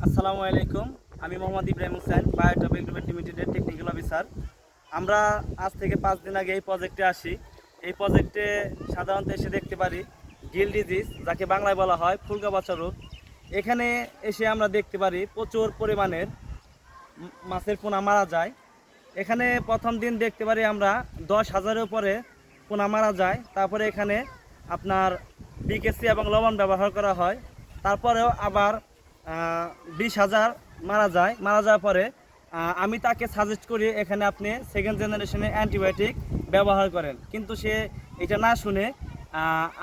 আসসালামু আলাইকুম। আমি মোহাম্মদ ইব্রাহিম হোসেন, বায়োটপ এগ্রোভেট লিমিটেডের টেকনিক্যাল অফিসার। আমরা আজ থেকে 5 দিন আগে এই প্রজেক্টে আসি। এই প্রজেক্টে সাধারণত এসে দেখতে পারি গিল ডিজিজ, যাকে বাংলায় বলা হয় ফুলকা পচা রোগ। এখানে এসে আমরা দেখতে পারি প্রচুর পরিমাণের মাছের পোনা মারা যায়। এখানে প্রথম দিন দেখতে পারি আমরা 10,000-এর উপরে পোনা মারা যায়। তারপরে এখানে আপনার বিকেসি এবং লবণ ব্যবহার করা হয়। তারপরেও আবার 20,000 মারা যায়। মারা যাওয়ার পরে আমি তাকে সাজেস্ট করি এখানে আপনি সেকেন্ড জেনারেশনের অ্যান্টিবায়োটিক ব্যবহার করেন, কিন্তু সে এটা না শুনে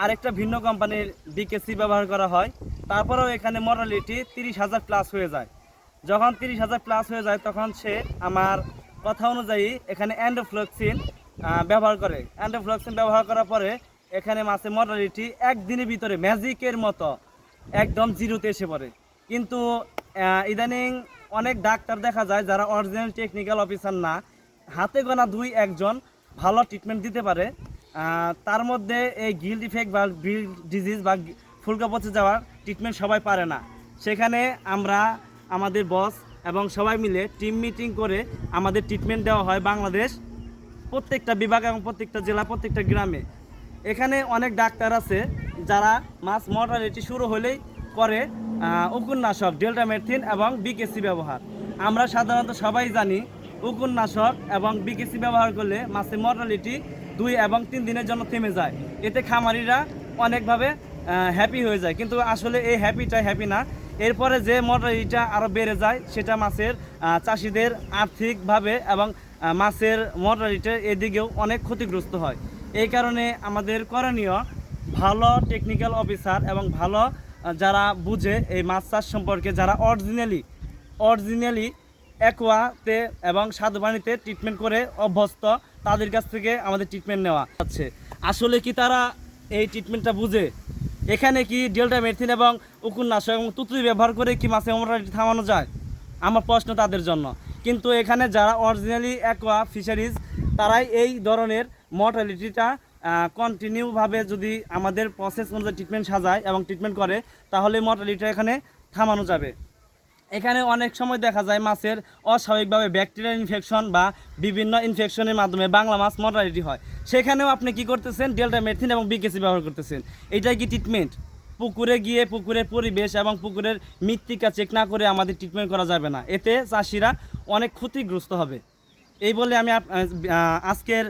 আরেকটা ভিন্ন কোম্পানির বিকেসি ব্যবহার করা হয়। তারপরেও এখানে মর্টালিটি 30,000 প্লাস হয়ে যায়। যখন 30,000 প্লাস হয়ে যায় তখন সে আমার কথা অনুযায়ী এখানে অ্যান্ডোফ্লক্সিন ব্যবহার করে। অ্যান্ডোফ্লক্সিন ব্যবহার করার পরে এখানে মাছের মর্টালিটি একদিনের ভিতরে ম্যাজিকের মতো একদম জিরোতে এসে পড়ে। কিন্তু ইদানিং অনেক ডাক্তার দেখা যায় যারা অরিজিনাল টেকনিক্যাল অফিসার না, হাতে গোনা 2-1 জন ভালো ট্রিটমেন্ট দিতে পারে। তার মধ্যে এই গিল্ড ইফেক্ট বা গিল ডিজিজ বা ফুলকা পচে যাওয়ার ট্রিটমেন্ট সবাই পারে না। সেখানে আমরা আমাদের বস এবং সবাই মিলে টিম মিটিং করে আমাদের ট্রিটমেন্ট দেওয়া হয় বাংলাদেশ প্রত্যেকটা বিভাগ এবং প্রত্যেকটা জেলা, প্রত্যেকটা গ্রামে। এখানে অনেক ডাক্তার আছে যারা মাছ মর্টালিটি শুরু হলেই করে উকুননাশক, ডেল্টামেথিন এবং বিকেসি ব্যবহার। আমরা সাধারণত সবাই জানি উকুননাশক এবং বিকেসি ব্যবহার করলে মাছের মর্টালিটি 2 এবং 3 দিনের জন্য থেমে যায়। এতে খামারিরা অনেকভাবে হ্যাপি হয়ে যায়, কিন্তু আসলে এই হ্যাপি না। এরপরে যে মর্টালিটিটা আরও বেড়ে যায় সেটা মাছের চাষিদের আর্থিকভাবে এবং মাছের মর্টালিটির এদিকেও অনেক ক্ষতিগ্রস্ত হয়। এই কারণে আমাদের করণীয় ভালো টেকনিক্যাল অফিসার এবং ভালো যারা বুঝে এই মাছ চাষ সম্পর্কে, যারা অরিজিনালি অ্যাকোয়াতে এবং স্বাদু পানিতে ট্রিটমেন্ট করে অভ্যস্ত, তাদের কাছ থেকে আমাদের ট্রিটমেন্ট নেওয়া হচ্ছে। আসলে কি তারা এই ট্রিটমেন্টটা বুঝে? এখানে কি ডেল্টামেথিন এবং উকুননাশক এবং তুতলি ব্যবহার করে কি মাছের মর্টালিটি থামানো যায়? আমার প্রশ্ন তাদের জন্য। কিন্তু এখানে যারা অরিজিনালি অ্যাকোয়া ফিশারিজ, তারাই এই ধরনের মর্টালিটিটা কন্টিনিউভাবে যদি আমাদের প্রসেস অনুযায়ী ট্রিটমেন্ট সাজায় এবং ট্রিটমেন্ট করে, তাহলে মর্টালিটিটা এখানে থামানো যাবে। এখানে অনেক সময় দেখা যায় মাছের অস্বাভাবিকভাবে ব্যাকটেরিয়াল ইনফেকশন বা বিভিন্ন ইনফেকশনের মাধ্যমে বাংলা মাছ মর্টালিটি হয়। সেখানেও আপনি কি করতেছেন? ডেল্টামেথিন এবং বিকেসি ব্যবহার করতেছেন। এইটাই কি ট্রিটমেন্ট? পুকুরে গিয়ে পুকুরের পরিবেশ এবং পুকুরের মৃত্তিকা চেক না করে আমাদের ট্রিটমেন্ট করা যাবে না। এতে চাষিরা অনেক ক্ষতিগ্রস্ত হবে। এই বলে আমি আজকের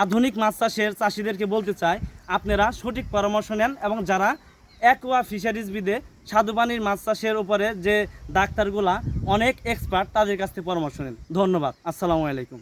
আধুনিক মাছ চাষের চাষিদেরকে বলতে চাই, আপনারা সঠিক পরামর্শ নেন এবং যারা অ্যাকোয়া ফিশারিজবিদে স্বাদু পানির মাছ চাষের উপরে যে ডাক্তারগুলা অনেক এক্সপার্ট, তাদের কাছ থেকে পরামর্শ নেন। ধন্যবাদ। আসসালামু আলাইকুম।